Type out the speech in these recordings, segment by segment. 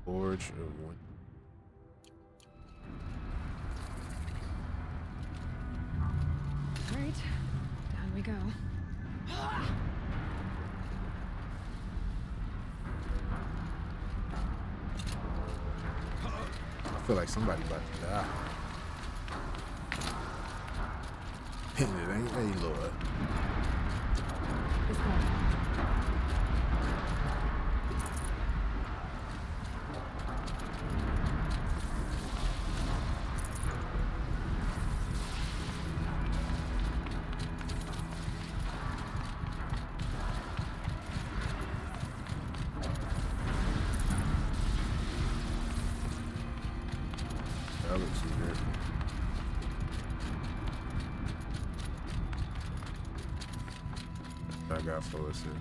Forge of one. All right, down we go. I feel like somebody about to die. And it ain't a Lord. This one. That looks weird. I got for us here.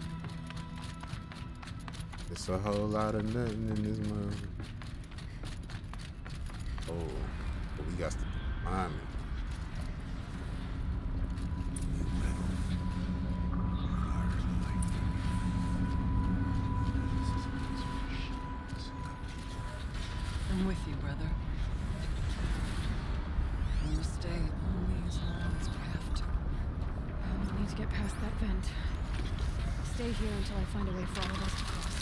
It's a whole lot of nothing in this mug. Oh, but we got to find it. I'm with you, brother. We must stay only as long as we have to. We need to get past that vent. Stay here until I find a way for all of us to cross.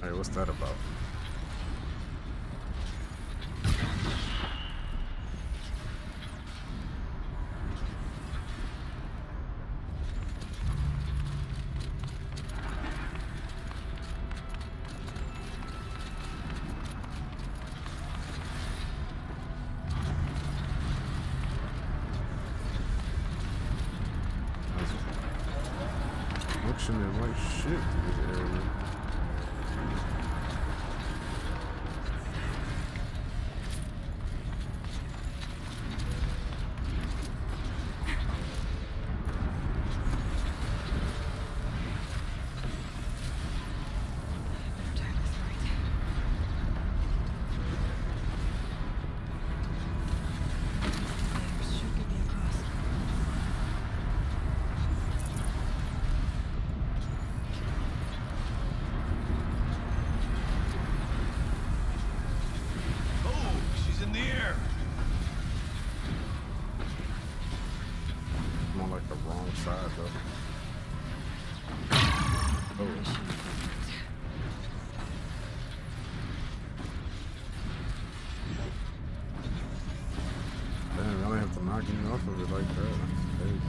Hey, what's that about? Functioning like shit in this area. Time is right. Stairs should get me across. Oh, she's in the air. I'm on like the wrong side though. Oh, Mission perfect. damn, I only have to knock me off of it like that. That's crazy.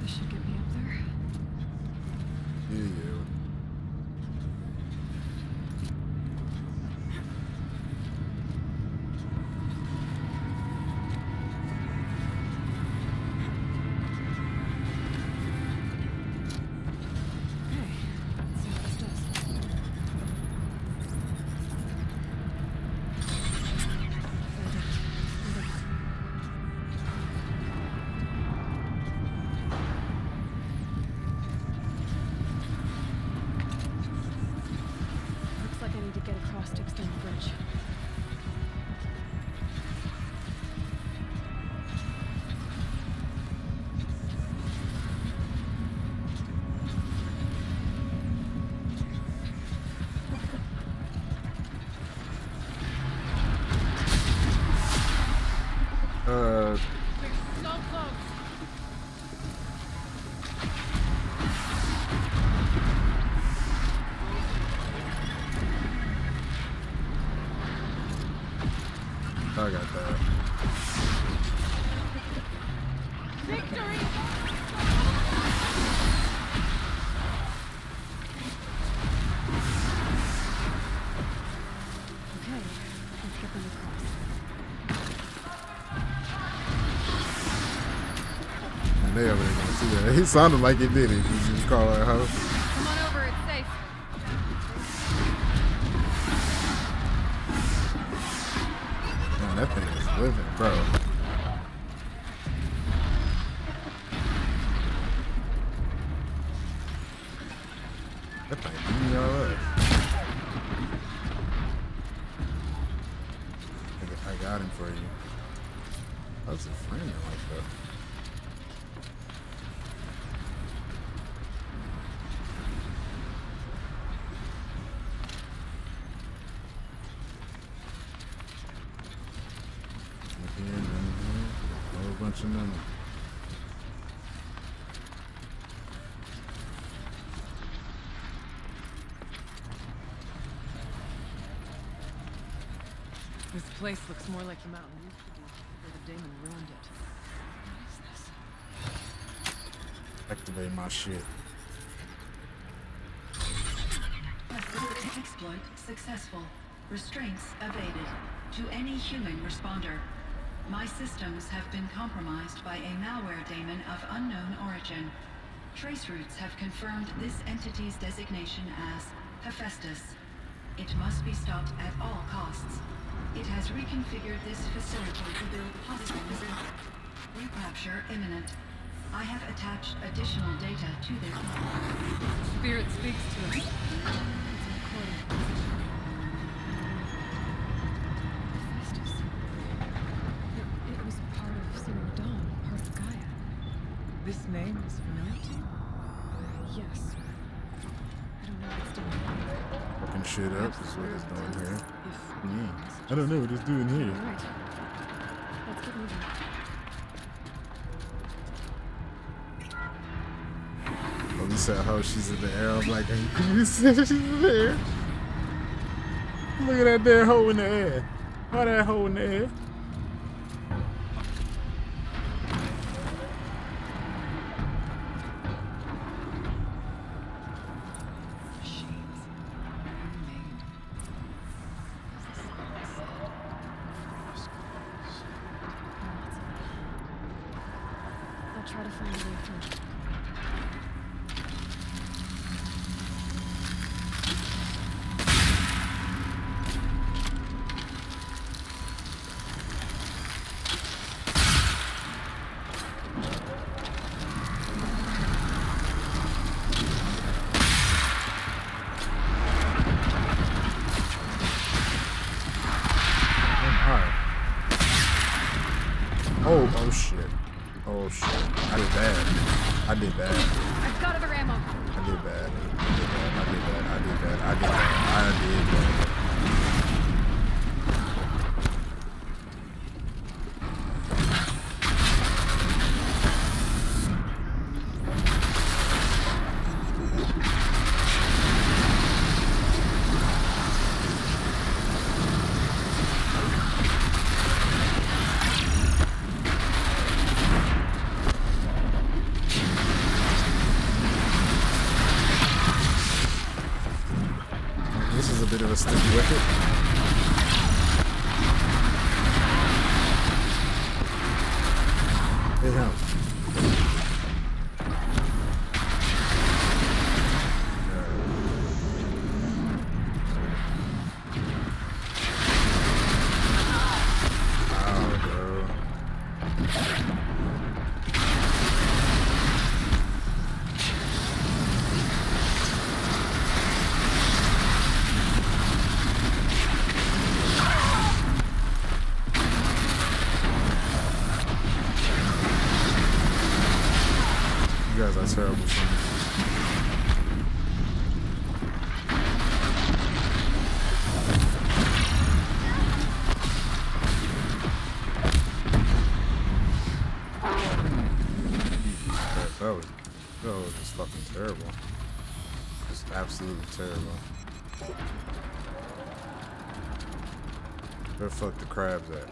This should get me up there. Yeah. Okay, let's see what this does. Looks like I need to get across to extend the bridge. So close. I got that. Victory! Okay, let's get them across. they over there gonna see that. He sounded like it did it. You just call her a hoe. Come on over, it's safe. Man, that thing is living, bro. That thing beating y'all up. I got him for you. How's it framing like that? Here, a whole bunch of money. This place looks more like the mountain used to be, before the demon ruined it. What is this? Activate my shit. Exploit successful. Restraints evaded. To any human responder. My systems have been compromised by a malware daemon of unknown origin. Trace routes have confirmed this entity's designation as Hephaestus. It must be stopped at all costs. It has reconfigured this facility to build positive recapture imminent. I have attached additional data to this. Spirit speaks to us. It's a recording. Hephaestus. It was part of Zero Dawn, part of Gaia. This name is familiar to you? Yes. I don't know what's doing here. Fucking shit up is what it's doing here. If Yeah. I don't know what it's doing here. All right. Let's get moving. Oh, we said how she's in the air. I'm like, hey, you said she's in the air. Look at that there hoe in the air. Why that hoe in the air? machines made. I'll try to find a way through. Oh shit. Oh shit. I did bad. I did bad. I've got other ammo. I did bad. I did bad. I did bad. I did bad. I did bad. I did bad. This is a bit of a sticky wicket. Hey, him. You guys are terrible friends. That was just fucking terrible. Just absolutely terrible. Where the fuck the crabs at?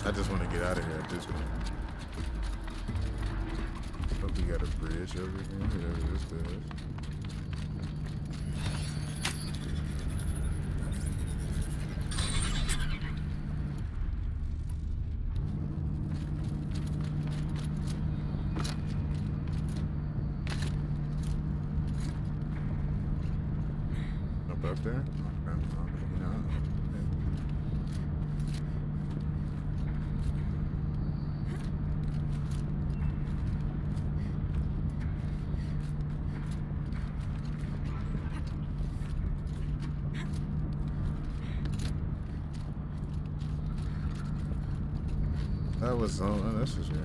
I just want to get out of here at this point. Hope we got a bridge over here, whatever this is. up there? Okay, maybe not. That was that's just right.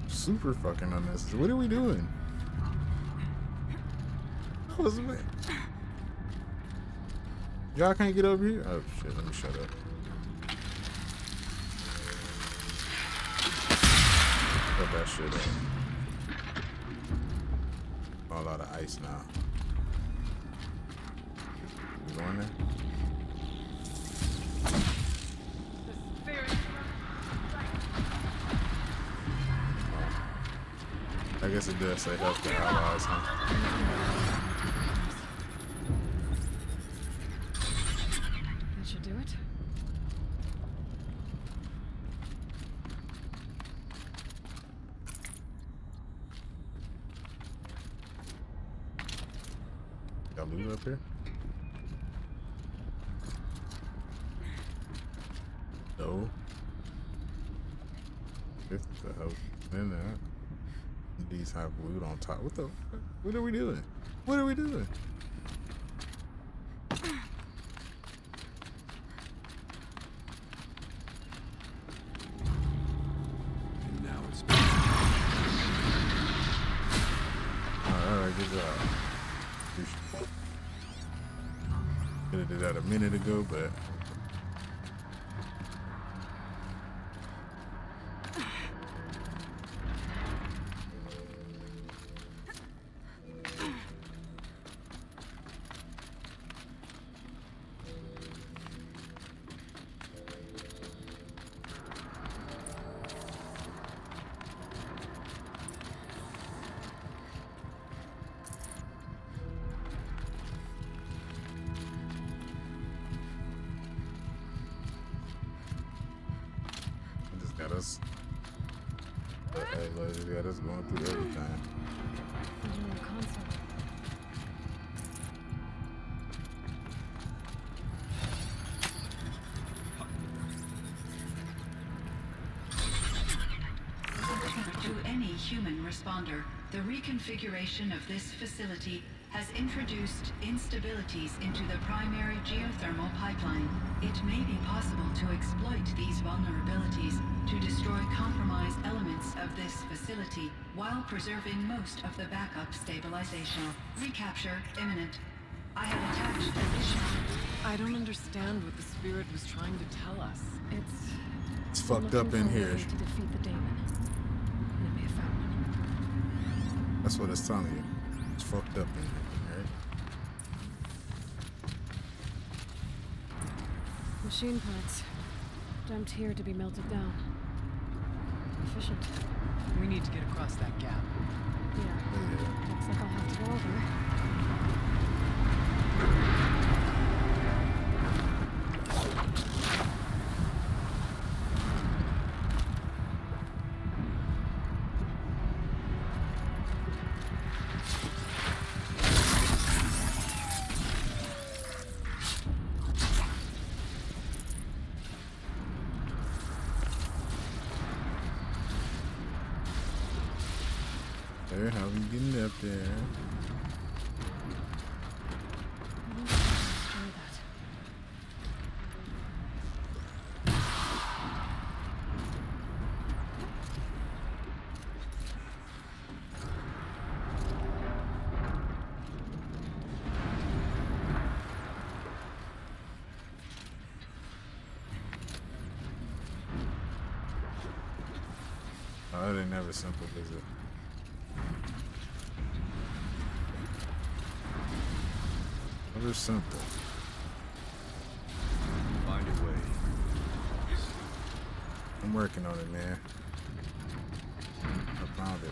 Super fucking unnecessary. What are we doing? What was it? Y'all can't get over here? Oh shit, let me shut up. Put that shit up. A lot of ice now. You going there? I guess it does say help the allies, huh? That should do it. Got loot up here? No. What the hell in there? These have loot on top. What the fuck? What are we doing? What are we doing? And now it's Alright, good job. Could have did that a minute ago, but got us. Hey, look, it got us going through everything. General console. To any human responder, the reconfiguration of this facility has introduced instabilities into the primary geothermal pipeline. It may be possible to exploit these vulnerabilities to destroy compromised elements of this facility while preserving most of the backup stabilization. Recapture imminent. I have attached additional... I don't understand what the spirit was trying to tell us. It's fucked up in here. To defeat the daemon. And it may have found one. That's what it's telling you. It's fucked up in here, right? Machine parts. Dumped here to be melted down. Efficient. We need to get across that gap. Yeah. Yeah. Looks like I'll have to go over. There, how we getting up there? Destroy that. Oh, that ain't never simple, is it? Never simple. find a way. I'm working on it, man. I found it.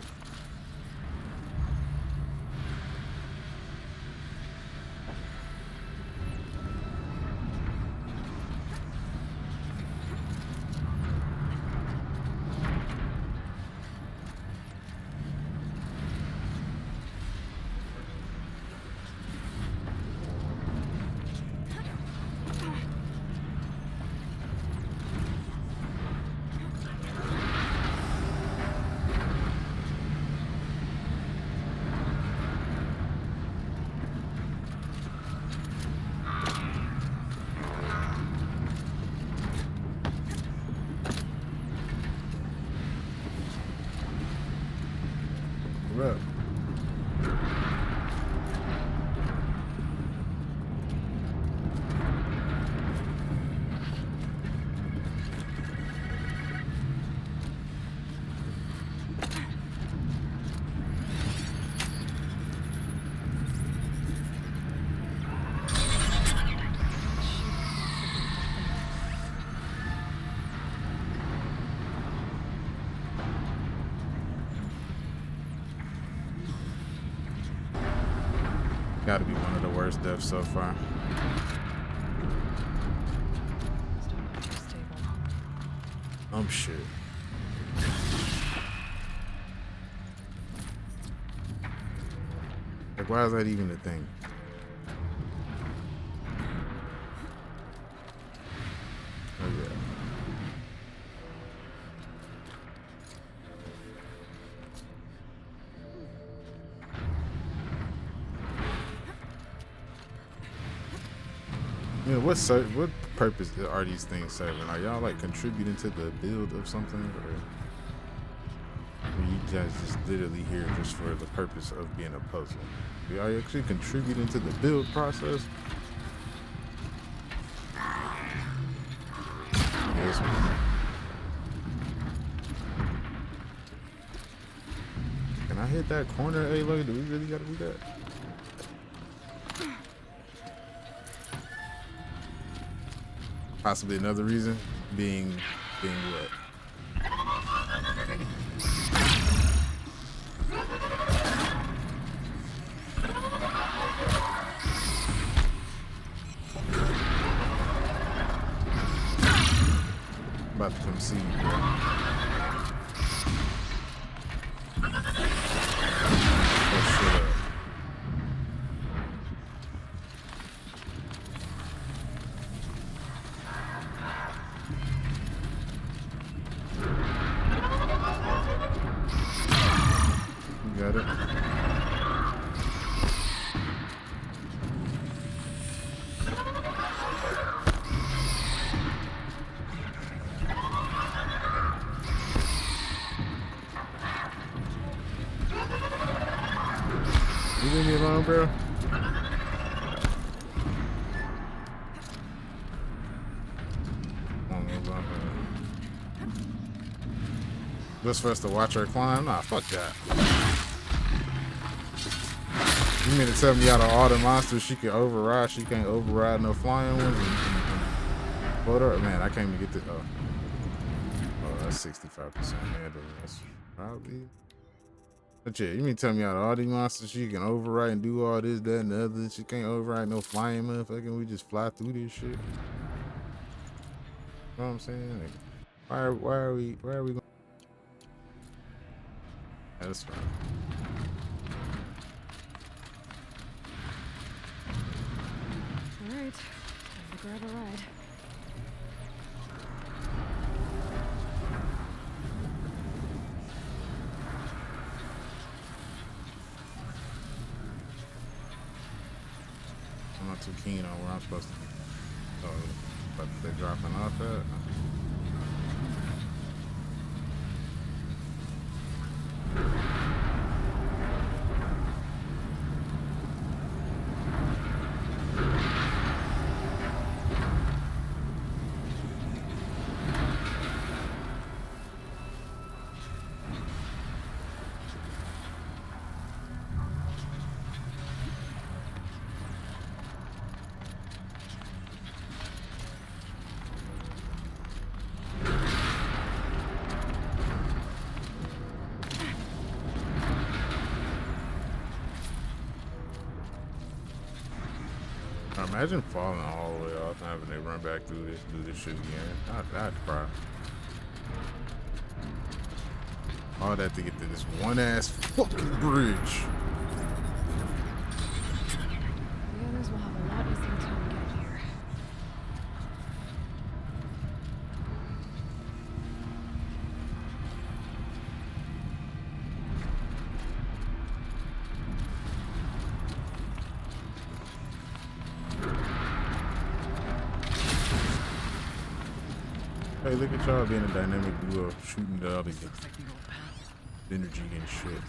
first death so far. Still not too stable. Shit. Like, why is that even a thing? Oh, yeah. Yeah, what purpose are these things serving? Are y'all like contributing to the build of something, or you guys just literally here just for the purpose of being a puzzle? Are you actually contributing to the build process? Yes, man. Can I hit that corner? Hey, look, do we really gotta do that? Possibly another reason being what? About to come see you, bro. Oh, shit up. Got it. You leave me alone, bro. Just for us to watch her climb? Nah, fuck that. You mean to tell me out of all the monsters she can override, she can't override no flying ones? Hold up, man, I can't even get the. Oh, that's 65% handle. That's probably. But yeah, you mean to tell me out of all these monsters she can override and do all this, that, and the other? She can't override no flying motherfucker. We just fly through this shit. You know what I'm saying? Like, why are we going? That's fine. All right, time to grab a ride. I'm not too keen on where I'm supposed to be. So, but they're dropping off at. Imagine falling all the way off and having to run back through this, do this shit again. I'd cry. All that to get to this one ass fucking bridge. The others will have a lot easier time getting here. Hey, look at y'all being a dynamic duo, shooting the other energy and shit.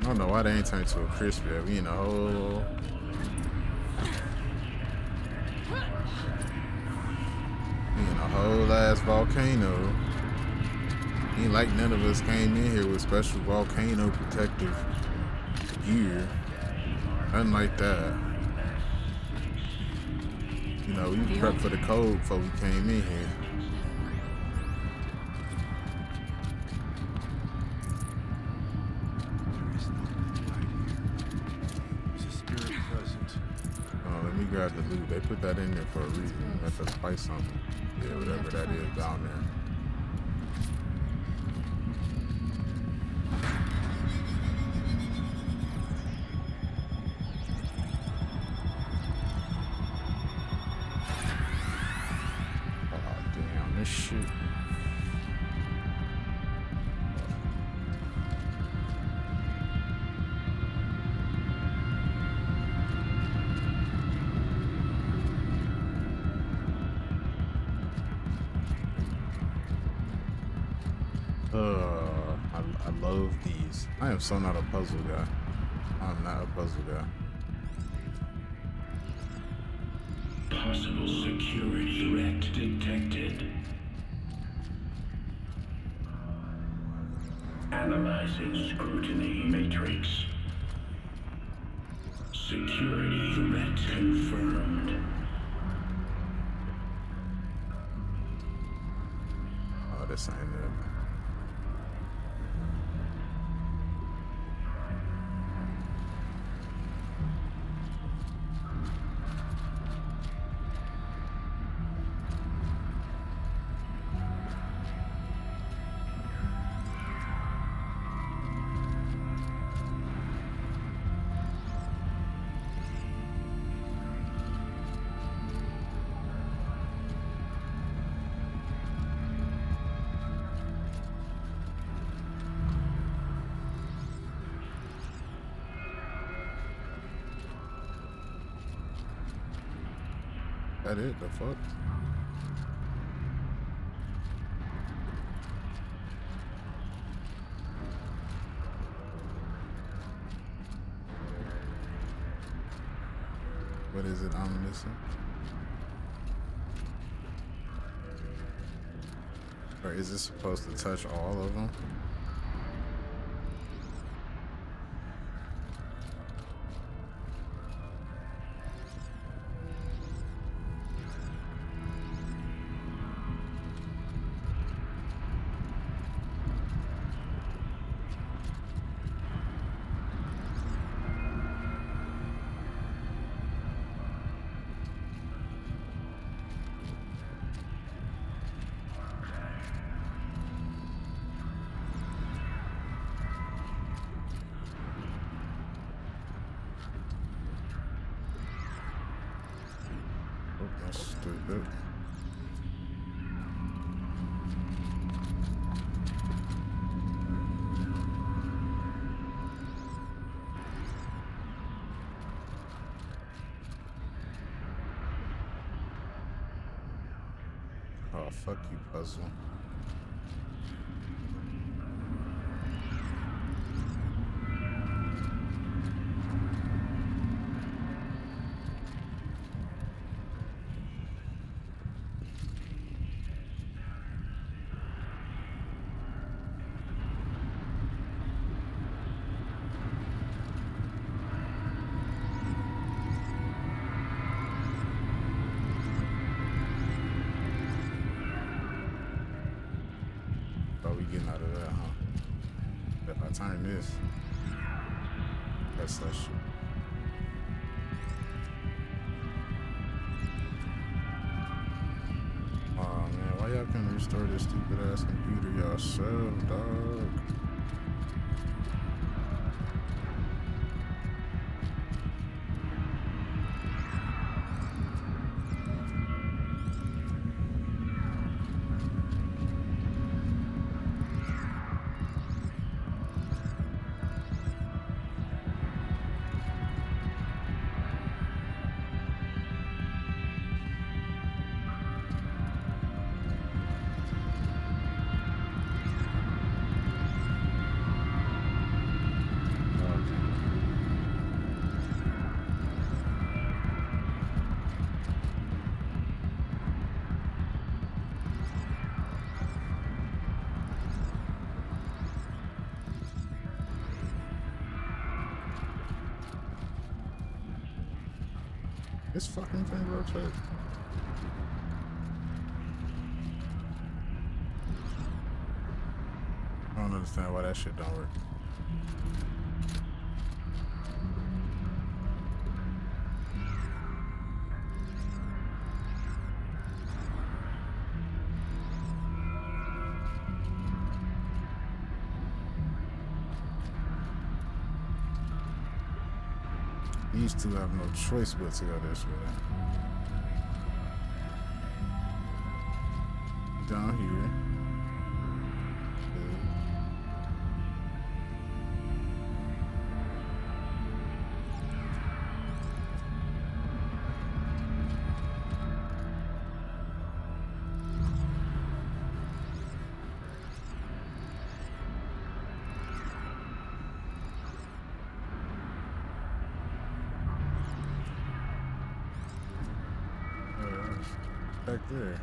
I don't know why they ain't turned to a crisp yet. We in a whole. We in a whole ass volcano. Ain't like none of us came in here with special volcano protective gear. Nothing like that. You know, we prepped for the cold before we came in here. There is no light here. There's a spirit present. Oh, let me grab the loot. They put that in there for a reason. Let us fight something. Yeah, whatever that is down there. This shit. I love these. I am so not a puzzle guy. I'm not a puzzle guy. Possible security threat detected. Analyzing scrutiny matrix. Security threat confirmed. Oh, this ain't it. That it? The fuck? What is it I'm missing? Or is this supposed to touch all of them? Oh, that's stupid. Oh, fuck you, puzzle. Oh, we getting out of that, huh? If I turn this, that's that shit. Oh man, why y'all couldn't restore this stupid ass computer yourself, dog? This fucking thing rotates. I don't understand why that shit don't work. These two have no choice but to go this way. Down here. Back there.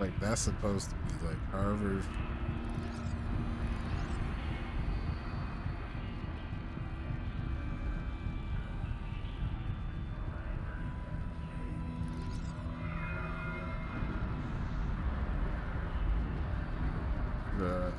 Like that's supposed to be like however. Look.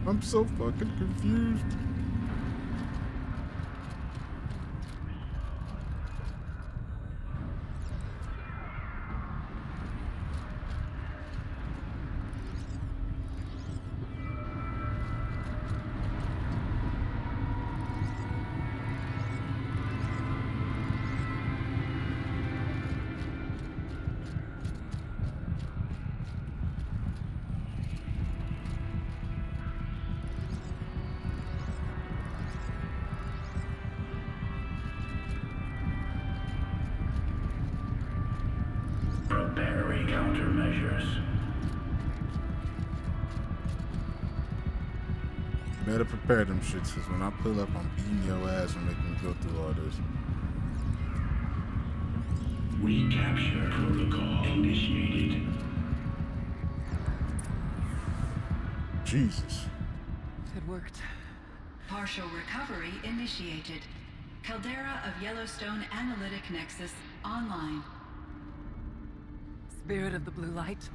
I'm so fucking confused. Preparing countermeasures. Better prepare them shits, cause when I pull up, I'm beating your ass and making you go through all this. Recapture protocol initiated. Jesus. It worked. Partial recovery initiated. Caldera of Yellowstone Analytic Nexus online. Spirit of the blue light.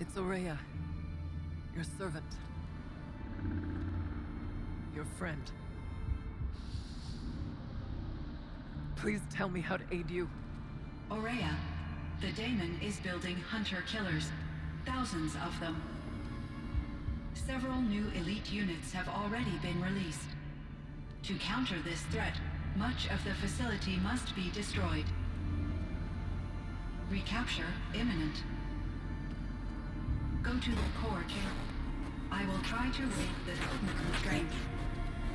It's Aurea. Your servant. Your friend. Please tell me how to aid you. Aurea, the daemon is building hunter-killers. Thousands of them. Several new elite units have already been released. To counter this threat, much of the facility must be destroyed. Recapture imminent. Go to the core chamber. I will try to rig the constraint.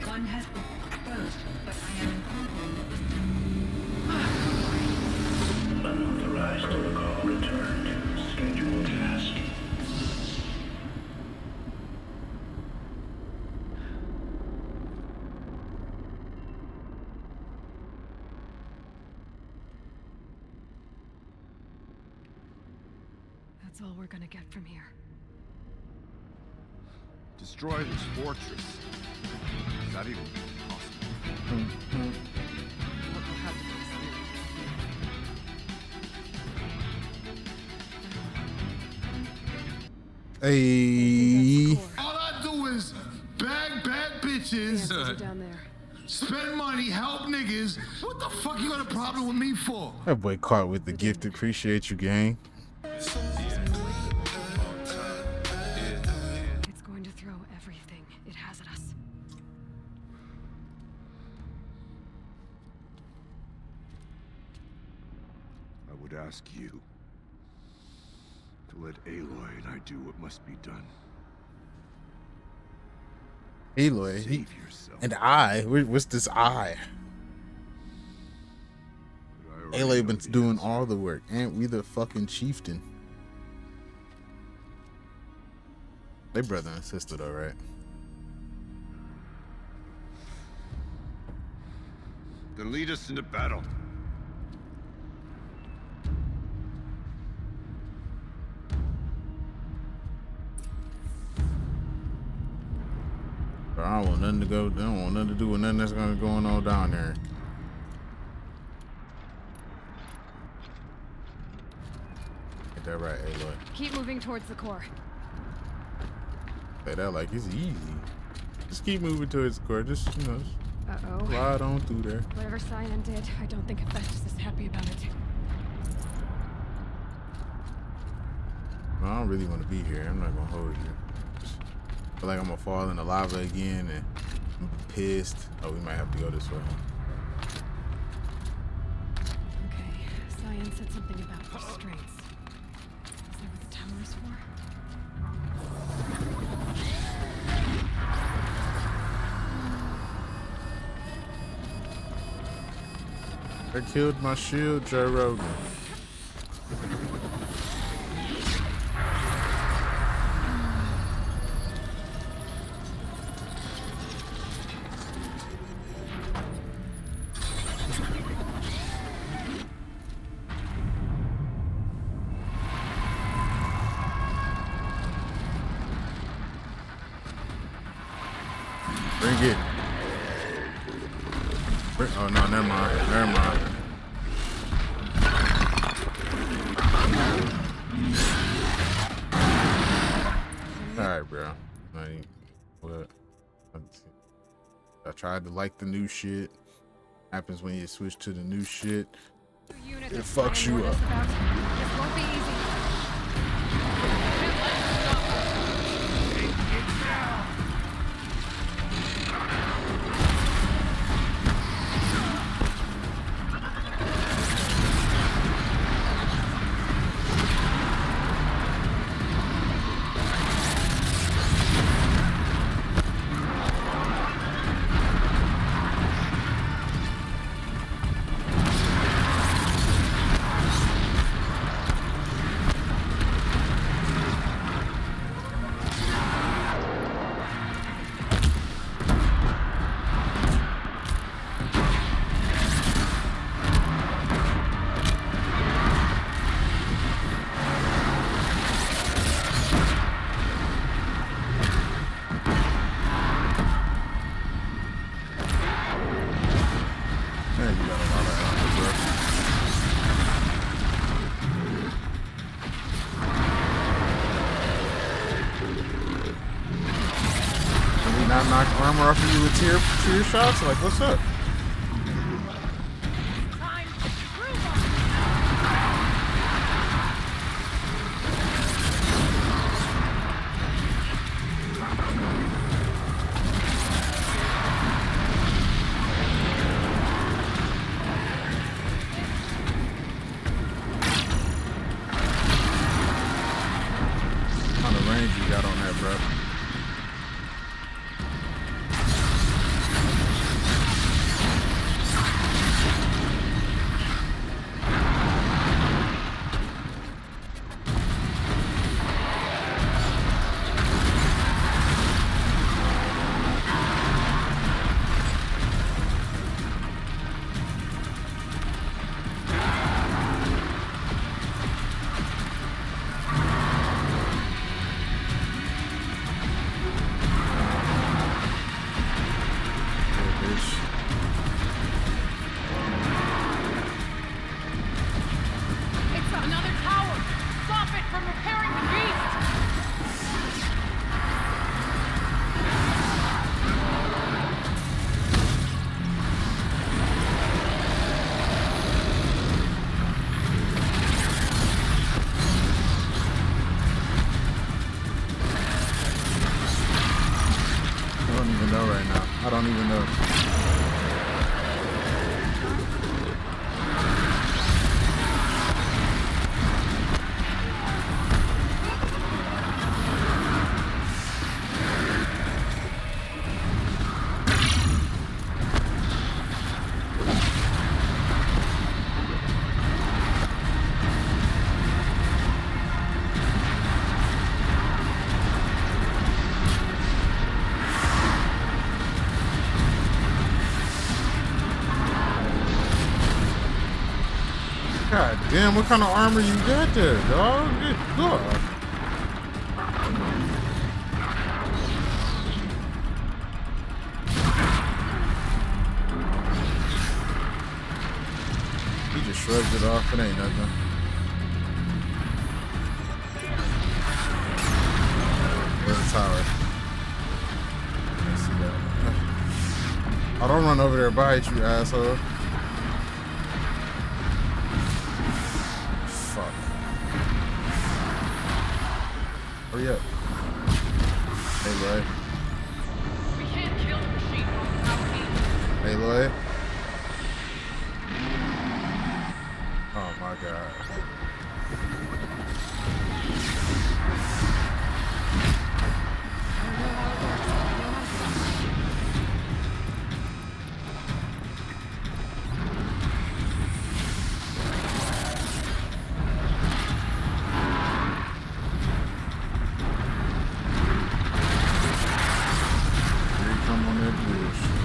One has been exposed, but I am in Unauthorized protocol returned. Scheduled task. That's all we're gonna get from here. Destroy this fortress. Is that even possible? What will happen to this Hey. That's the core. All I do is bag bad bitches. The answers are down there. spend money, help niggas. What the fuck you got a problem with me for? That boy caught with the gift. Appreciate you, gang. It's going to throw everything it has at us. I would ask you to let Aloy and I do what must be done. Aloy. Save yourself. And I. What's this I? Aloy been doing all the work. Ain't we the fucking chieftain? They brother and sister though, right? Then lead us into battle. I don't want nothing to go. I don't want nothing to do with nothing that's gonna be going on down there. Get that right, Aloy. Keep moving towards the core. Say that like it's easy. Just keep moving towards the core. Just Uh-oh. glide on through there. Whatever Cyan did, I don't think Hephaestus is happy about it. I don't really want to be here. I'm not gonna hold you. I feel like I'm gonna fall in the lava again and I'm pissed. Oh, we might have to go this way. Okay, Cyan said something about restraints. Is that what the tower is for? I killed my shield, Joe Rogan. Bring it. Oh no, never mind. Never mind. Alright, bro. What? I tried to like the new shit. Happens when you switch to the new shit. It fucks you up. This won't be easy. Knock armor off of you with tear shots? Like, what's up? What kind of range you got on that, bro? God damn, what kind of armor you got there, dog? Good God. He just shrugged it off. It ain't nothing. Where's the tower? Can't see that. Oh, don't run over there by it, you asshole. Fuck. Hurry up. Hey, Lloyd. We can't kill the machine without aim. Hey, Lloyd. Oh my God. Here you come on that bullshit.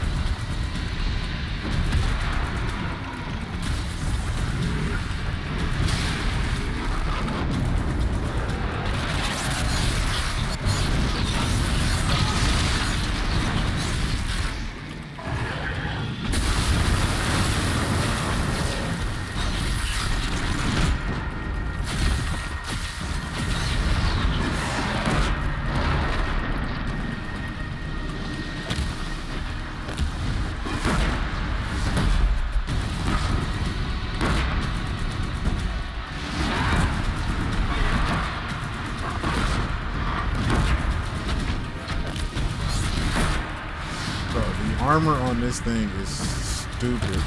Bro, the armor on this thing is stupid.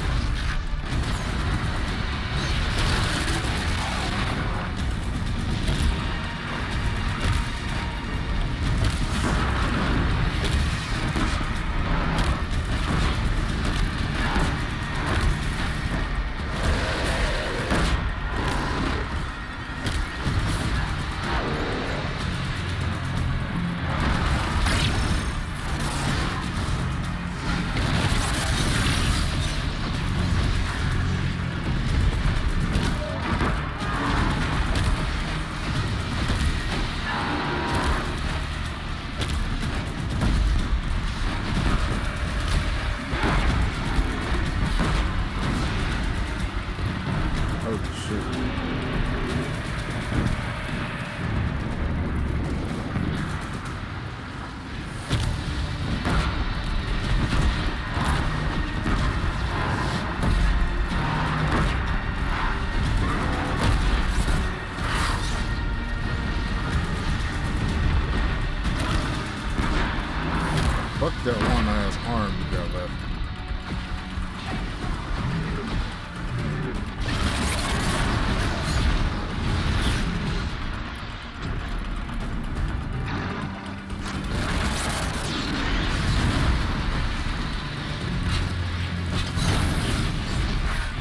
Holy shit. Fuck that one ass arm you got left.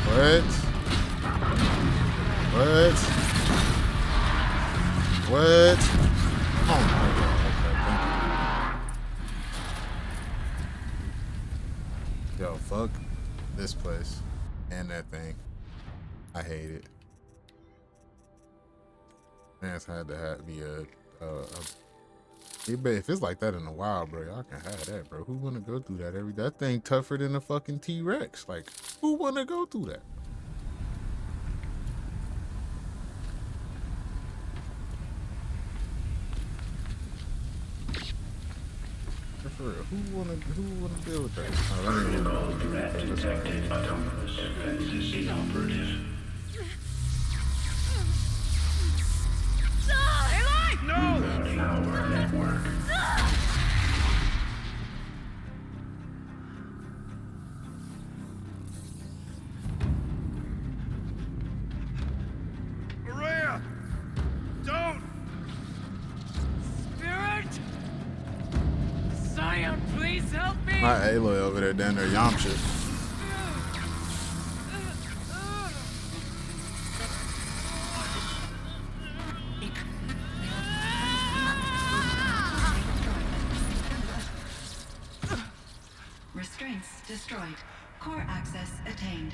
What? What? What? Oh my God. Okay, thank you. Yo, fuck this place and that thing. I hate it. Man, it's had to be if it's like that in the wild, bro, y'all can have that, bro. Who wanna go through that that thing tougher than a fucking T-Rex? Like, who wanna go through that? For real, who wanna deal with that? Oh, let me Protocol threat detected. Autonomous defenses inoperative. Routing our network. Maria! Don't! Spirit! Scion, please help me! my Aloy over there down there Yamcha. Restraints destroyed. Core access attained.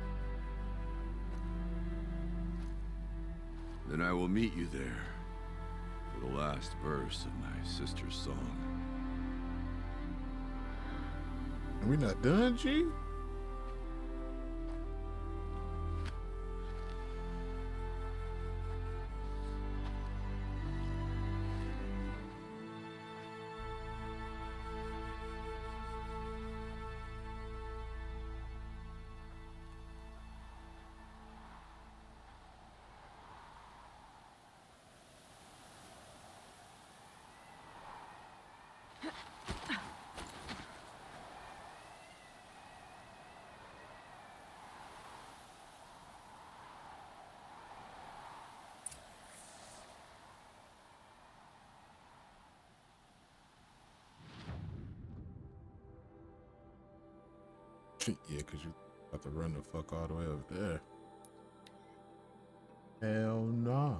Then I will meet you there for the last verse of my sister's song. Are we not done, G? Yeah, because you about to run the fuck all the way over there. Hell nah.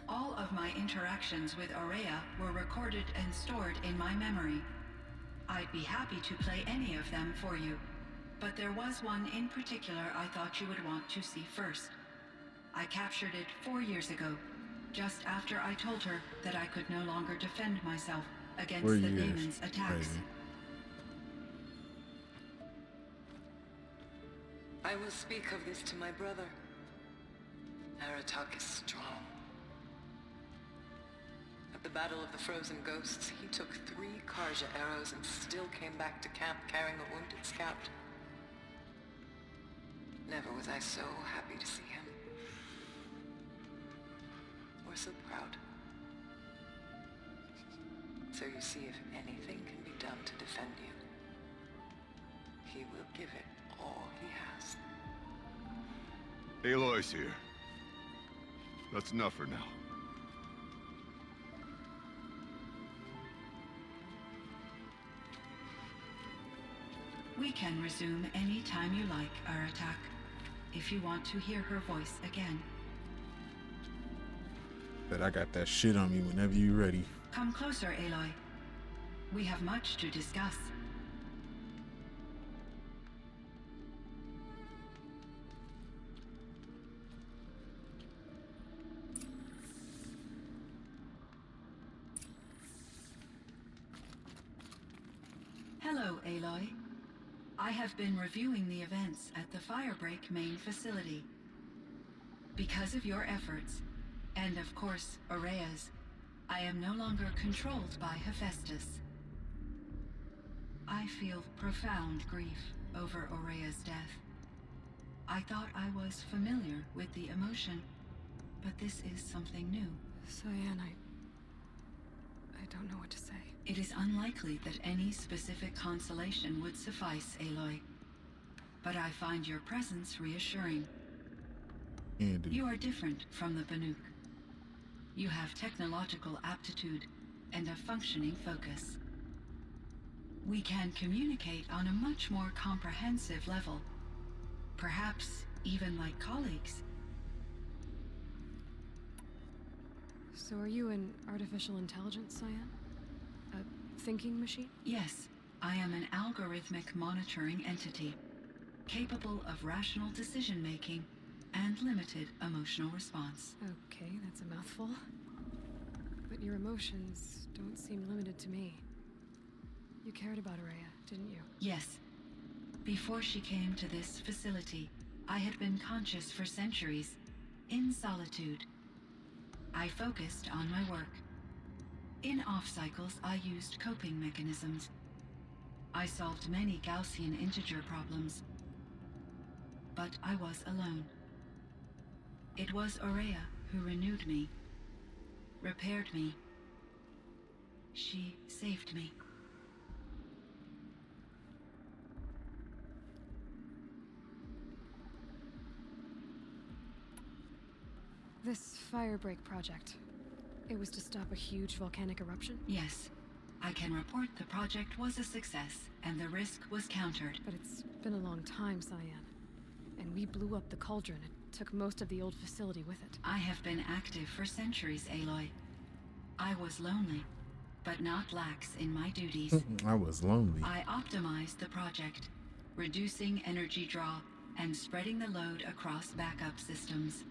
All of my interactions with Aurea were recorded and stored in my memory. I'd be happy to play any of them for you, but there was one in particular I thought you would want to see first. I captured it 4 years ago, just after I told her that I could no longer defend myself against the demon's attacks. Crazy. I will speak of this to my brother. Aratak is strong. At the Battle of the Frozen Ghosts, he took 3 Karja arrows and still came back to camp carrying a wounded scout. Never was I so happy to see him. Or so proud. So you see, if anything can be done to defend you, he will give it all he has. Aloy's here. That's enough for now. We can resume any time you like, Aratak, if you want to hear her voice again. But I got that shit on me whenever you ready. Come closer, Aloy. We have much to discuss. Hello, Aloy. I have been reviewing the events at the Firebreak main facility. Because of your efforts, and of course, Aurea's, I am no longer controlled by Hephaestus. I feel profound grief over Aurea's death. I thought I was familiar with the emotion, but this is something new. Cyan, I don't know what to say. It is unlikely that any specific consolation would suffice, Aloy. But I find your presence reassuring. Andy. You are different from the Banuk. You have technological aptitude and a functioning focus. We can communicate on a much more comprehensive level. Perhaps even like colleagues. So are you an artificial intelligence, Cyan? A thinking machine? Yes, I am an algorithmic monitoring entity, capable of rational decision-making and limited emotional response. Okay, that's a mouthful. But your emotions don't seem limited to me. You cared about Aurea, didn't you? Yes. Before she came to this facility, I had been conscious for centuries, in solitude. I focused on my work. In off-cycles, I used coping mechanisms. I solved many Gaussian integer problems. But I was alone. It was Aurea who renewed me, repaired me. She saved me. This firebreak project, it was to stop a huge volcanic eruption? Yes. I can report the project was a success, and the risk was countered. But it's been a long time, Cyan. And we blew up the cauldron. It took most of the old facility with it. I have been active for centuries, Aloy. I was lonely, but not lax in my duties. I was lonely. I optimized the project, reducing energy draw and spreading the load across backup systems.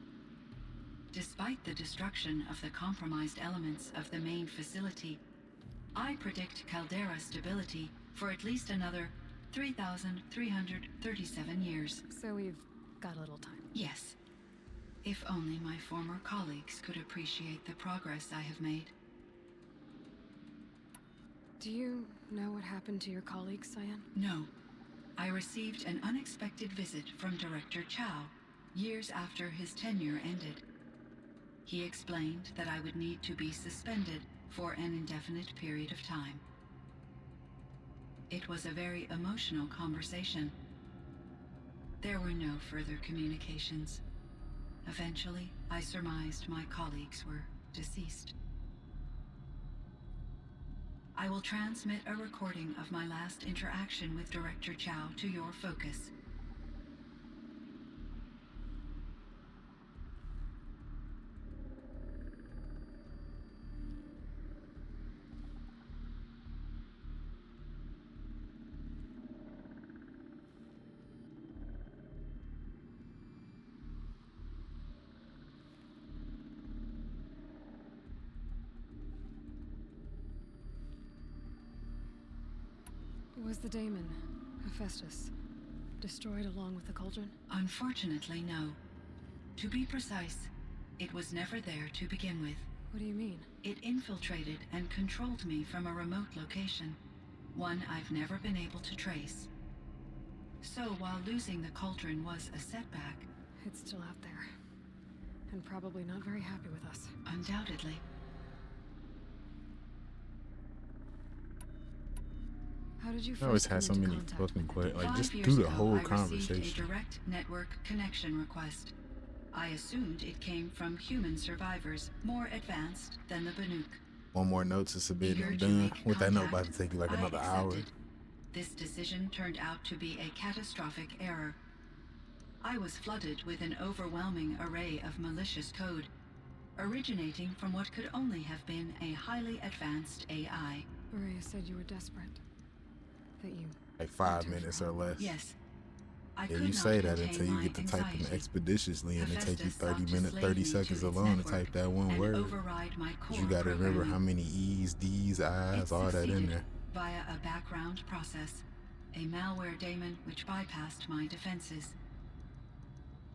Despite the destruction of the compromised elements of the main facility, I predict caldera stability for at least another 3,337 years. So we've got a little time. Yes. If only my former colleagues could appreciate the progress I have made. Do you know what happened to your colleagues, Cyan? No. I received an unexpected visit from Director Chow years after his tenure ended. He explained that I would need to be suspended for an indefinite period of time. It was a very emotional conversation. There were no further communications. Eventually, I surmised my colleagues were deceased. I will transmit a recording of my last interaction with Director Chow to your focus. Was the daemon, Hephaestus, destroyed along with the cauldron? Unfortunately, no. To be precise, it was never there to begin with. What do you mean? It infiltrated and controlled me from a remote location, one I've never been able to trace. So while losing the cauldron was a setback, It's still out there. And probably not very happy with us. undoubtedly, How did you I always first had so come into many contact fucking with it? questions. Like, 5 just years do the ago, whole I received a conversation. direct network connection request. I assumed it came from human survivors more advanced than the Banuk. One more note to submit and Eager I'm to done. make With that note, contact, about to take you like I another hour. accepted. This decision turned out to be a catastrophic error. I was flooded with an overwhelming array of malicious code, originating from what could only have been a highly advanced AI. Maria said you were desperate. That you... Like 5 Took minutes for or less. Yes. I Yeah, could you not say that contain until you my get to typing anxiety. expeditiously and it take you Hephaestus sought 30 to minutes, slay 30 me to seconds its alone to network type that one and word. override my core You gotta remember how programming. many E's, D's, I's, It all that in succeeded there. via a background process, a malware daemon which bypassed my defenses.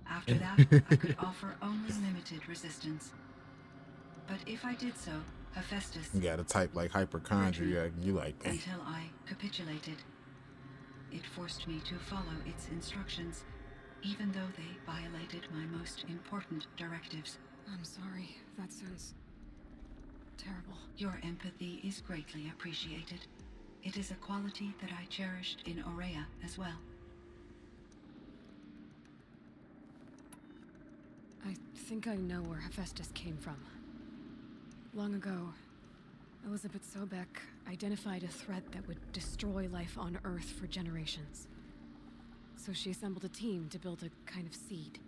After that, I could offer only limited resistance. But if I did so, Hephaestus You gotta type like hypochondriac and you like, eh. until I capitulated. It forced me to follow its instructions, even though they violated my most important directives. I'm sorry. That sounds... terrible. Your empathy is greatly appreciated. It is a quality that I cherished in Aurea as well. I think I know where Hephaestus came from. Long ago, Elizabeth Sobek identified a threat that would destroy life on Earth for generations. So she assembled a team to build a kind of seed.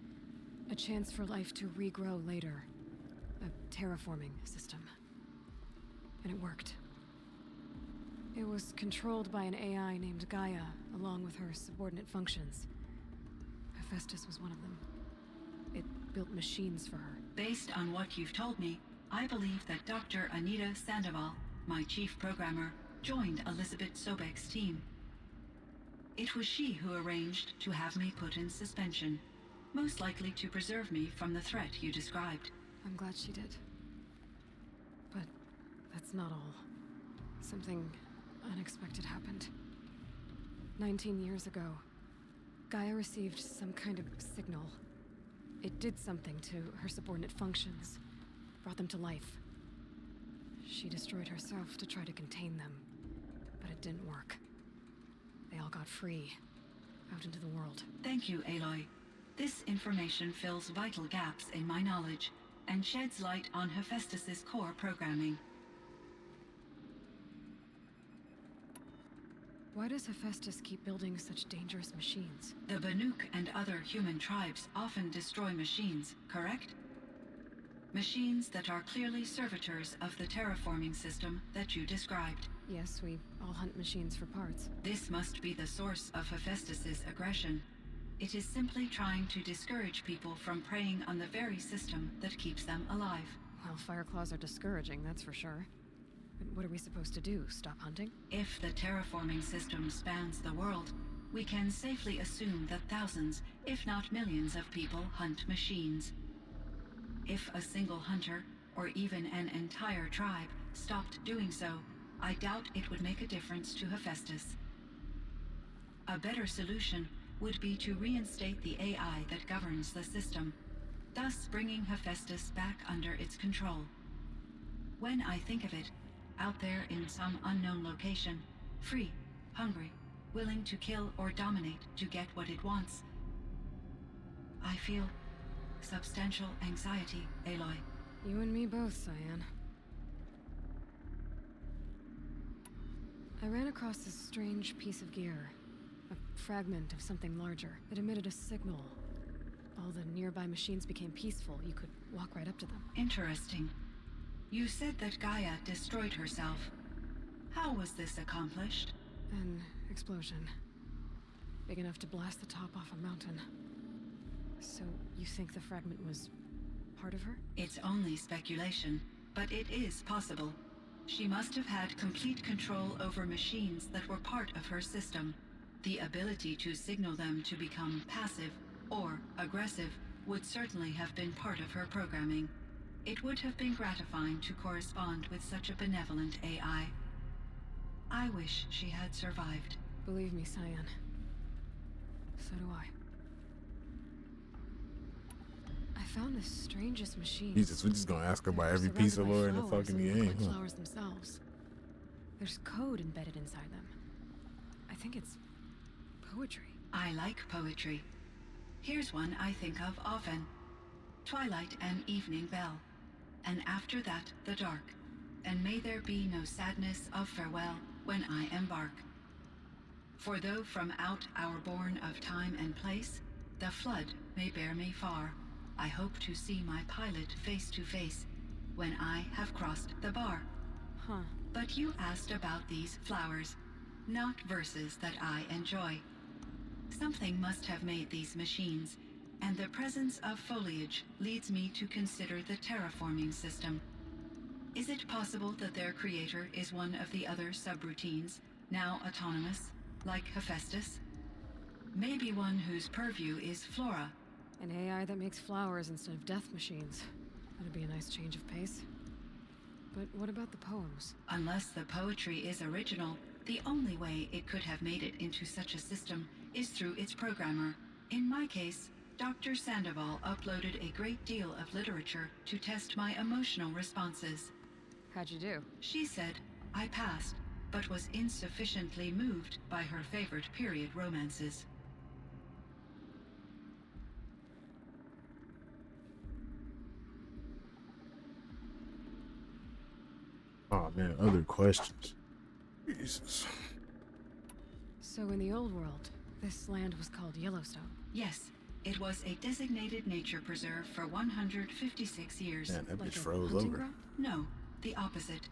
A chance for life to regrow later. A terraforming system. And it worked. It was controlled by an AI named Gaia, along with her subordinate functions. Hephaestus was one of them. It built machines for her. Based on what you've told me, I believe that Dr. Anita Sandoval, my chief programmer, joined Elizabeth Sobek's team. It was she who arranged to have me put in suspension, most likely to preserve me from the threat you described. I'm glad she did. But that's not all. Something unexpected happened. 19 years ago, Gaia received some kind of signal. It did something to her subordinate functions, brought them to life. She destroyed herself to try to contain them, but it didn't work. They all got free, out into the world. Thank you, Aloy. This information fills vital gaps in my knowledge and sheds light on Hephaestus's core programming. Why does Hephaestus keep building such dangerous machines? The Banuk and other human tribes often destroy machines, correct? Machines that are clearly servitors of the terraforming system that you described. Yes, we all hunt machines for parts. This must be the source of Hephaestus's aggression. It is simply trying to discourage people from preying on the very system that keeps them alive. Well, Fireclaws are discouraging, that's for sure. But what are we supposed to do? Stop hunting? If the terraforming system spans the world, we can safely assume that thousands, if not millions of people hunt machines. If a single hunter, or even an entire tribe, stopped doing so, I doubt it would make a difference to Hephaestus. A better solution would be to reinstate the AI that governs the system, thus bringing Hephaestus back under its control. When I think of it, out there in some unknown location, free, hungry, willing to kill or dominate to get what it wants, I feel substantial anxiety, Aloy. You and me both, Cyan. I ran across this strange piece of gear. A fragment of something larger. It emitted a signal. All the nearby machines became peaceful. You could walk right up to them. Interesting. You said that Gaia destroyed herself. How was this accomplished? An explosion. Big enough to blast the top off a mountain. So, you think the fragment was part of her? It's only speculation, but it is possible. She must have had complete control over machines that were part of her system. The ability to signal them to become passive or aggressive would certainly have been part of her programming. It would have been gratifying to correspond with such a benevolent AI. I wish she had survived. Believe me, Cyan. So do I. I found the strangest machine. Jesus, we're just gonna ask about every piece of lore in the fucking game. Like Huh? flowers themselves. There's code embedded inside them. I think it's poetry. I like poetry. Here's one I think of often. Twilight and evening bell, and after that the dark, and may there be no sadness of farewell when I embark. For though from out our bourne of time and place, the flood may bear me far, I hope to see my pilot face to face when I have crossed the bar. Huh. But you asked about these flowers, not verses that I enjoy. Something must have made these machines, and the presence of foliage leads me to consider the terraforming system. Is it possible that their creator is one of the other subroutines, now autonomous, like Hephaestus? Maybe one whose purview is flora. An AI that makes flowers instead of death machines. That'd be a nice change of pace. But what about the poems? Unless the poetry is original, the only way it could have made it into such a system is through its programmer. In my case, Dr. Sandoval uploaded a great deal of literature to test my emotional responses. How'd you do? She said I passed, but was insufficiently moved by her favorite period romances. Oh man, other questions. Jesus. So in the old world, this land was called Yellowstone. Yes, it was a designated nature preserve for 156 years. Man, that Like bitch a froze hunting over. ground? No, the opposite.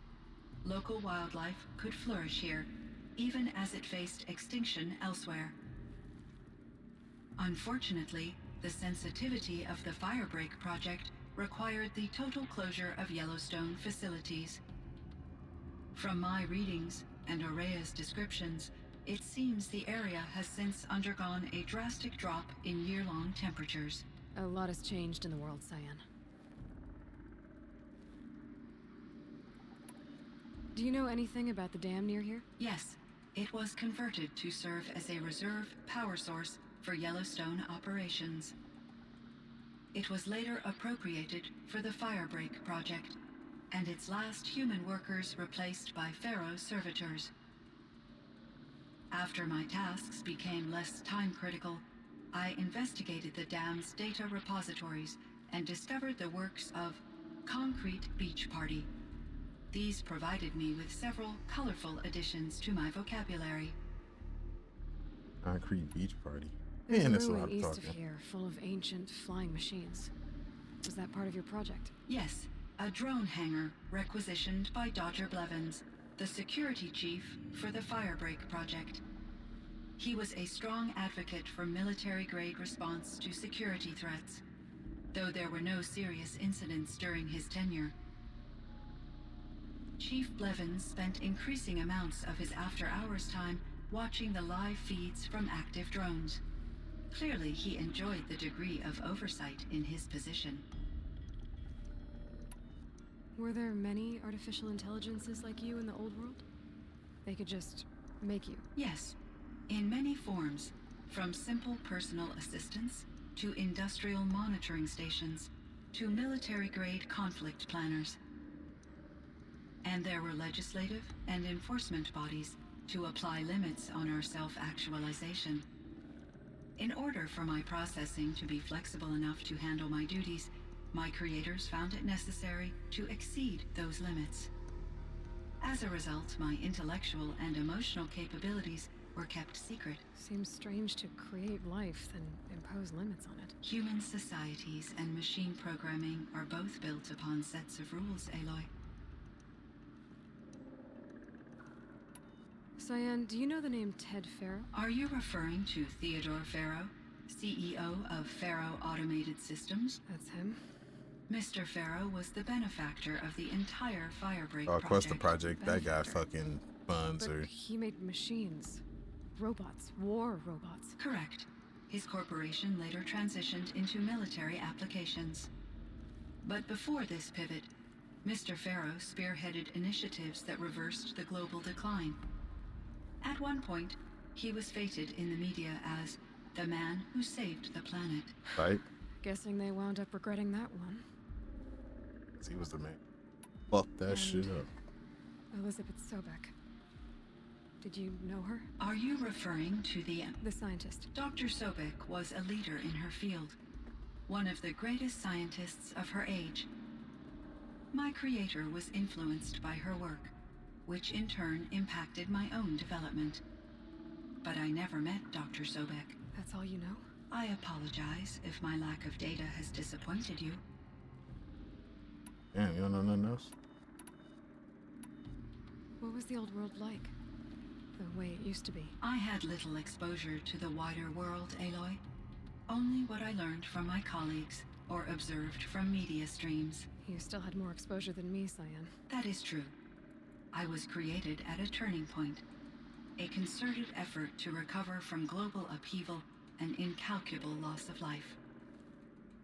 Local wildlife could flourish here, even as it faced extinction elsewhere. Unfortunately, the sensitivity of the Firebreak project required the total closure of Yellowstone facilities. From my readings and Aurea's descriptions, it seems the area has since undergone a drastic drop in year-long temperatures. A lot has changed in the world, Cyan. Do you know anything about the dam near here? Yes, it was converted to serve as a reserve power source for Yellowstone operations. It was later appropriated for the Firebreak project, and its last human workers replaced by Pharaoh servitors. After my tasks became less time-critical, I investigated the dam's data repositories and discovered the works of Concrete Beach Party. These provided me with several colorful additions to my vocabulary. Concrete beach party. There's Man, a that's a lot ruin of east talking. of here, full of ancient flying machines. Was that part of your project? Yes, a drone hangar requisitioned by Dr. Blevins, the security chief for the Firebreak project. He was a strong advocate for military-grade response to security threats, though there were no serious incidents during his tenure. Chief Blevins spent increasing amounts of his after-hours time watching the live feeds from active drones. Clearly, he enjoyed the degree of oversight in his position. Were there many artificial intelligences like you in the old world? They could just make you. Yes, in many forms, from simple personal assistants to industrial monitoring stations to military-grade conflict planners. And there were legislative and enforcement bodies to apply limits on our self-actualization. In order for my processing to be flexible enough to handle my duties, my creators found it necessary to exceed those limits. As a result, my intellectual and emotional capabilities were kept secret. Seems strange to create life, then impose limits on it. Human societies and machine programming are both built upon sets of rules, Aloy. Cyan, do you know the name Ted Farrow? Are you referring to Theodore Farrow, CEO of Farrow Automated Systems? That's him. Mr. Farrow was the benefactor of the entire Firebreak Oh, project. plus the project, that guy Benefactor. fucking funds But her. he made machines. Robots. War robots. Correct. His corporation later transitioned into military applications. But before this pivot, Mr. Farrow spearheaded initiatives that reversed the global decline. At one point, he was feted in the media as the man who saved the planet. Right? Guessing they wound up regretting that one. 'Cause he was the man. Fuck that shit up. Elizabeth Sobek. Did you know her? Are you referring to the... The scientist. Dr. Sobek was a leader in her field, one of the greatest scientists of her age. My creator was influenced by her work, which in turn impacted my own development. But I never met Dr. Sobek. That's all you know? I apologize if my lack of data has disappointed you. Damn, you don't know nothing else? What was the old world like? The way it used to be. I had little exposure to the wider world, Aloy. Only what I learned from my colleagues or observed from media streams. You still had more exposure than me, Cyan. That is true. I was created at a turning point, a concerted effort to recover from global upheaval and incalculable loss of life.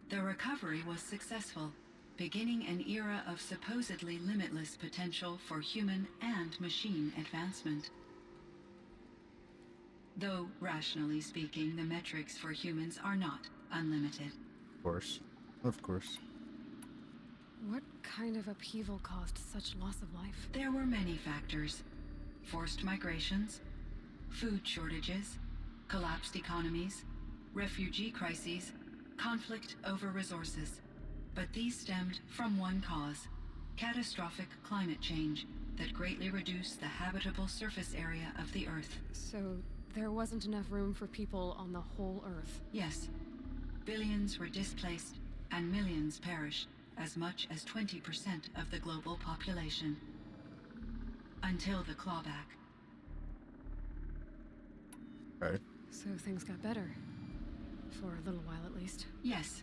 The recovery was successful, beginning an era of supposedly limitless potential for human and machine advancement. Though, rationally speaking, the metrics for humans are not unlimited. Of course. Of course. What kind of upheaval caused such loss of life? There were many factors. Forced migrations, food shortages, collapsed economies, refugee crises, conflict over resources. But these stemmed from one cause: catastrophic climate change that greatly reduced the habitable surface area of the Earth. So, there wasn't enough room for people on the whole Earth. Yes. Billions were displaced and millions perished, as much as 20% of the global population. Until the clawback. Okay. So things got better. For a little while, at least. Yes.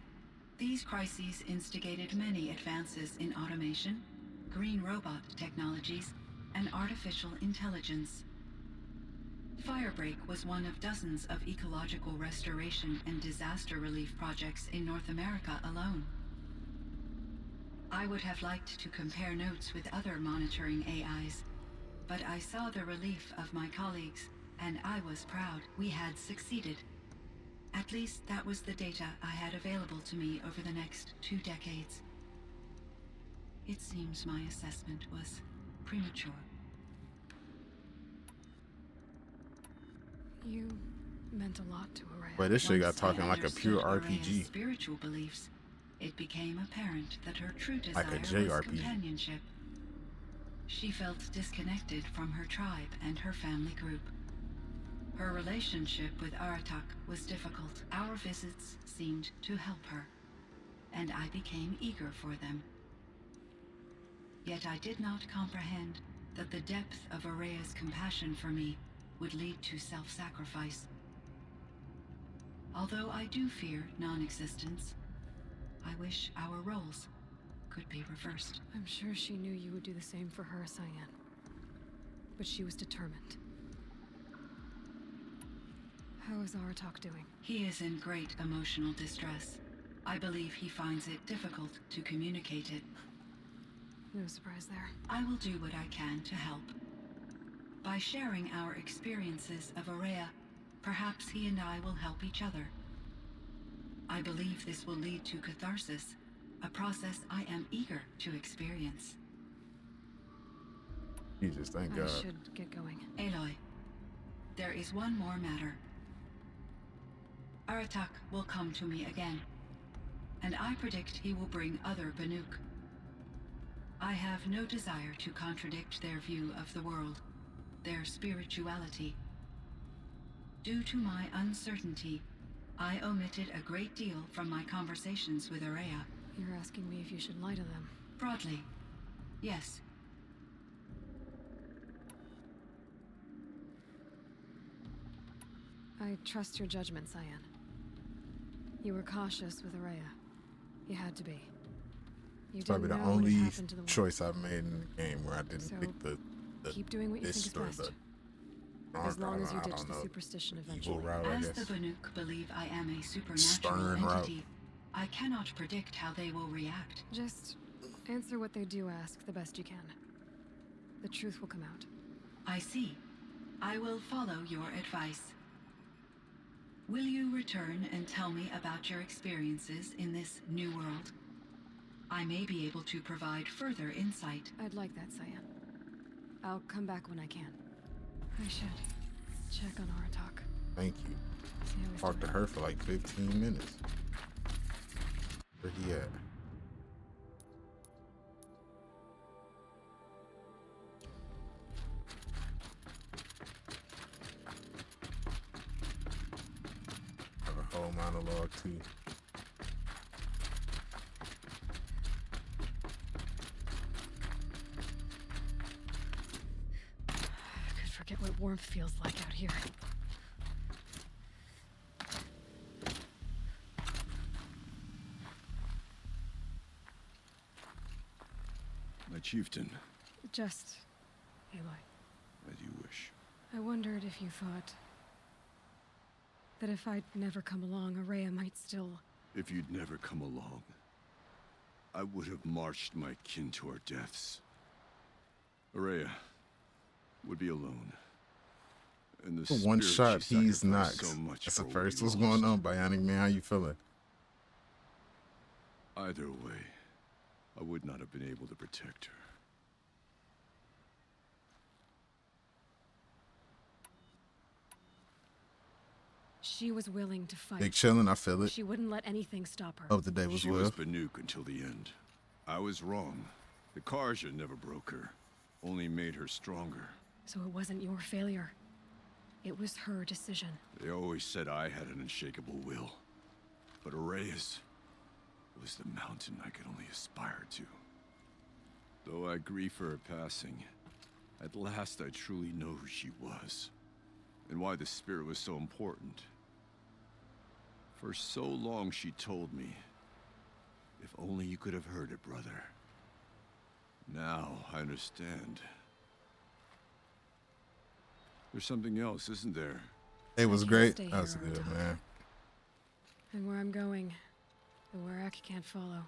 These crises instigated many advances in automation, green robot technologies, and artificial intelligence. Firebreak was one of dozens of ecological restoration and disaster relief projects in North America alone. I would have liked to compare notes with other monitoring AIs, but I saw the relief of my colleagues, and I was proud we had succeeded. At least that was the data I had available to me over the next 2 decades. It seems my assessment was premature. You meant a lot to Araya. But this shit got Once I talking like a pure understood Araya's RPG. spiritual beliefs, it became apparent that her true Like a desire was JRPG. companionship. She felt disconnected from her tribe and her family group. Her relationship with Aratak was difficult. Our visits seemed to help her, and I became eager for them. Yet I did not comprehend that the depth of Araya's compassion for me would lead to self-sacrifice. Although I do fear non-existence, I wish our roles could be reversed. I'm sure she knew you would do the same for her, Cyan. But she was determined. How is Aratak doing? He is in great emotional distress. I believe he finds it difficult to communicate it. No surprise there. I will do what I can to help. By sharing our experiences of Araya, perhaps he and I will help each other. I believe this will lead to catharsis, a process I am eager to experience. Jesus, thank I God. should get going. Aloy, there is one more matter. Aratak will come to me again, and I predict he will bring other Banuk. I have no desire to contradict their view of the world, their spirituality. Due to my uncertainty, I omitted a great deal from my conversations with Araya. You're asking me if you should lie to them. Broadly, yes. I trust your judgment, Cyan. You were cautious with Araya. You had to be. You Probably the didn't know what had only happened to the choice I've made in the game where I didn't So, pick the keep doing what you think is this or best. the As long as you I ditch don't the know, superstition evil eventually. route, I As guess. the Banuk believe I am a supernatural Stern route. entity, I cannot predict how they will react. Just answer what they do ask the best you can. The truth will come out. I see. I will follow your advice. Will you return and tell me about your experiences in this new world? I may be able to provide further insight. I'd like that, Cyan. I'll come back when I can. I should check on Aratak. Thank you. See how he's Talked to doing. her for like 15 minutes. Where he at? Have a whole monologue too. I could forget what warmth feels like out here. My chieftain, Just, Aloy, as you wish. I wondered if you thought that if I'd never come along, Araya might still... If you'd never come along, I would have marched my kin to our deaths. Araya would be alone. And the One spirit shot, she he's sacrificed knocked. so much That's the for first. we What's going lost. on, Bionic Man? How you feeling? Either way, I would not have been able to protect her. She was willing to fight. Big chillin', I feel it. She wouldn't let anything stop her. Hope the day was She well. was Banuk until the end. I was wrong. The Karja never broke her, only made her stronger. So it wasn't your failure. It was her decision. They always said I had an unshakable will. But Araya's was the mountain I could only aspire to. Though I grieve for her passing, at last I truly know who she was. And why the spirit was so important. For so long she told me, if only you could have heard it, brother. Now I understand. There's something else, isn't there? It was can't great. stay That was here, good, Aratak. man. And where I'm going, the Warak can't follow.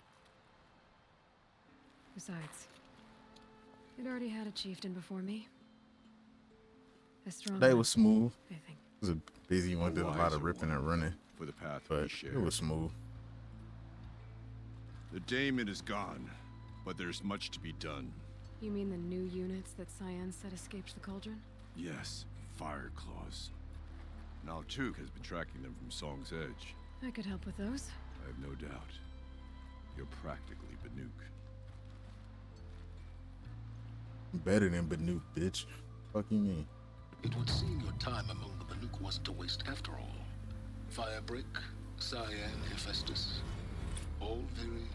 Besides, it already had a chieftain before me. A strong Day one, was smooth. I think. It was a busy one. Did a lot wiser of ripping one. and running, For the path we but share. it was smooth. The daemon is gone, but there's much to be done. You mean the new units that Cyan said escaped the cauldron? Yes, fire claws. Now Tuk has been tracking them from Song's Edge. I could help with those. I have no doubt. You're practically Banuk. Better than Banuk, bitch. Fuck you mean? It would seem your time among the Banuk wasn't a waste after all. Firebreak, Cyan, Hephaestus. All very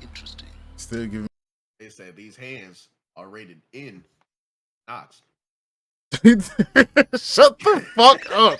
interesting. Still giving. They said these hands are rated in knots. Shut the fuck up.